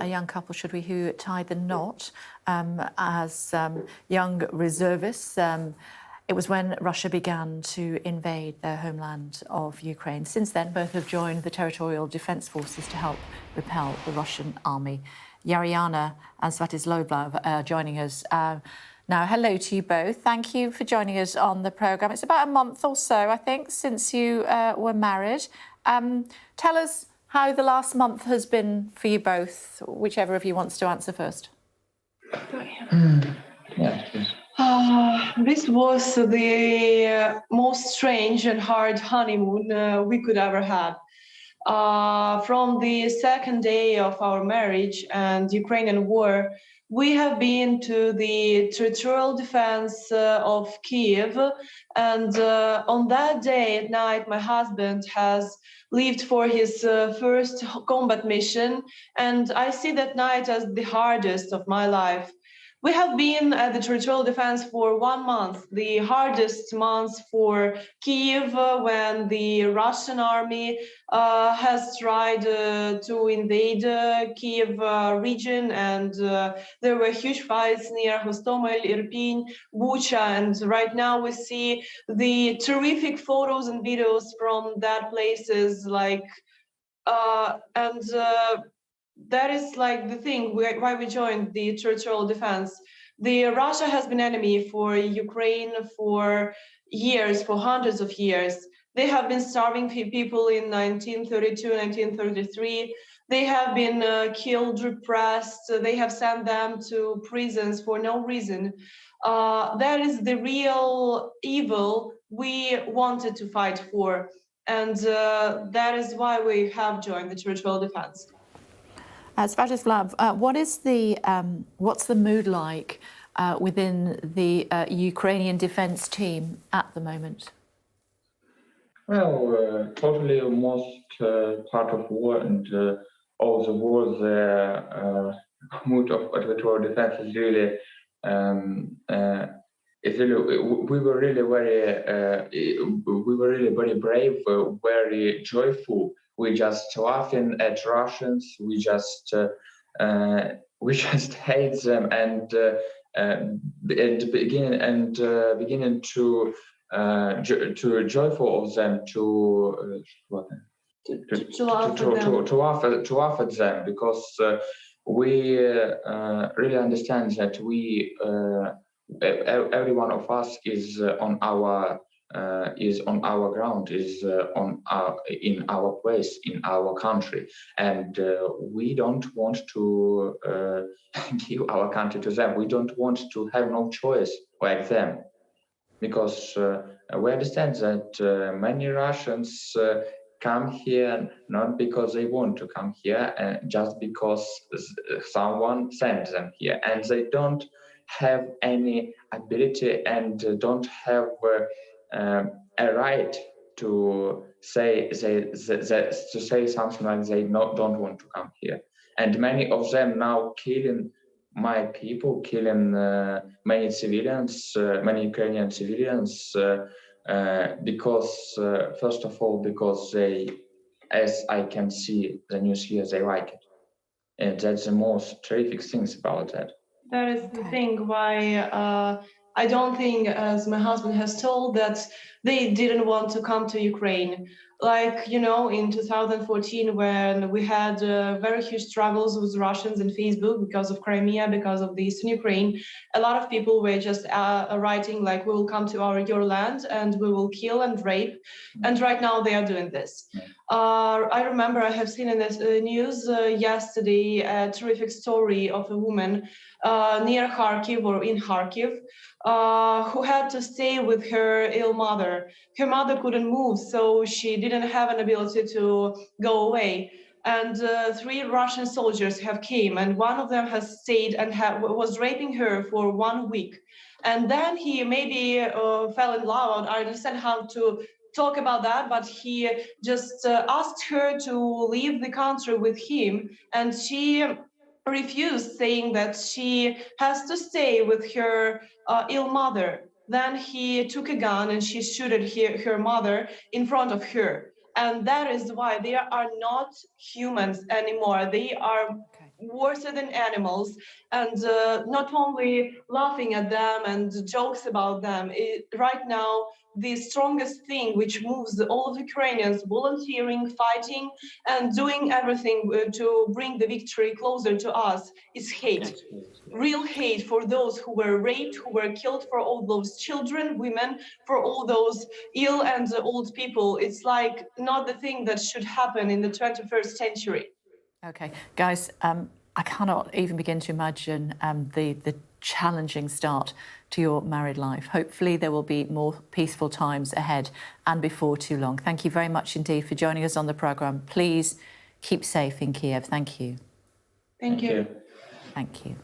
a young couple, should we, who tied the knot as young reservists. It was when Russia began to invade their homeland of Ukraine. Since then, both have joined the territorial defence forces to help repel the Russian army. Yaryna and Svyatoslav are joining us now. Hello to you both. Thank you for joining us on the programme. It's about a month or so, I think, since you were married. Tell us how the last month has been for you both, whichever of you wants to answer first. This was the most strange and hard honeymoon we could ever have. From the second day of our marriage and Ukrainian war, we have been to the territorial defense of Kiev, and on that day at night, my husband has left for his first combat mission, and I see that night as the hardest of my life. We have been at the territorial defense for 1 month, the hardest month for Kiev when the Russian army has tried to invade Kiev region, and there were huge fights near Hostomel, Irpin, Bucha, and right now we see the terrific photos and videos from that places, like that is like the thing why we joined the territorial defense. The Russia has been enemy for Ukraine for years, for hundreds of years. They have been starving people in 1932, 1933. They have been killed, repressed. They have sent them to prisons for no reason. That is the real evil we wanted to fight for. And that is why we have joined the territorial defense. Svyatoslav, what's the mood like within the Ukrainian defense team at the moment? Well, totally most part of war and all the war, the mood of territorial defense is really, we were really very brave, very joyful. We just laughing at Russians. We just hate them and beginning to joyful of them to laugh at them, because we really understand that we every one of us is on our ground, is in our place, in our country, and we don't want to give our country to them. We don't want to have no choice like them, because we understand that many Russians come here not because they want to come here, just because someone sent them here, and they don't have any ability and don't have a right to say something like they don't want to come here. And many of them now killing my people, killing many civilians, many Ukrainian civilians, because first of all, because they, as I can see the news here, they like it, and that's the most terrific things about that. That is the thing why I don't think, as my husband has told, that they didn't want to come to Ukraine. Like, you know, in 2014, when we had very huge struggles with Russians in Facebook because of Crimea, because of the Eastern Ukraine, a lot of people were just writing like, we will come to your land and we will kill and rape. And right now they are doing this. I remember I have seen in the news yesterday a terrific story of a woman near Kharkiv or in Kharkiv who had to stay with her ill mother. Her mother couldn't move, so she didn't have an ability to go away. And 3 Russian soldiers have came, and one of them has stayed and was raping her for 1 week. And then he maybe fell in love. I understand how to talk about that, but he just asked her to leave the country with him, and she refused, saying that she has to stay with her ill mother. Then he took a gun and she shot her mother in front of her. And that is why they are not humans anymore. They are worse than animals, and not only laughing at them and jokes about them. Right now, the strongest thing which moves all of Ukrainians volunteering, fighting, and doing everything to bring the victory closer to us is hate. Real hate for those who were raped, who were killed, for all those children, women, for all those ill and old people. It's like not the thing that should happen in the 21st century. Okay, guys, I cannot even begin to imagine the challenging start to your married life. Hopefully there will be more peaceful times ahead and before too long. Thank you very much indeed for joining us on the programme. Please keep safe in Kiev. Thank you. Thank you. Thank you.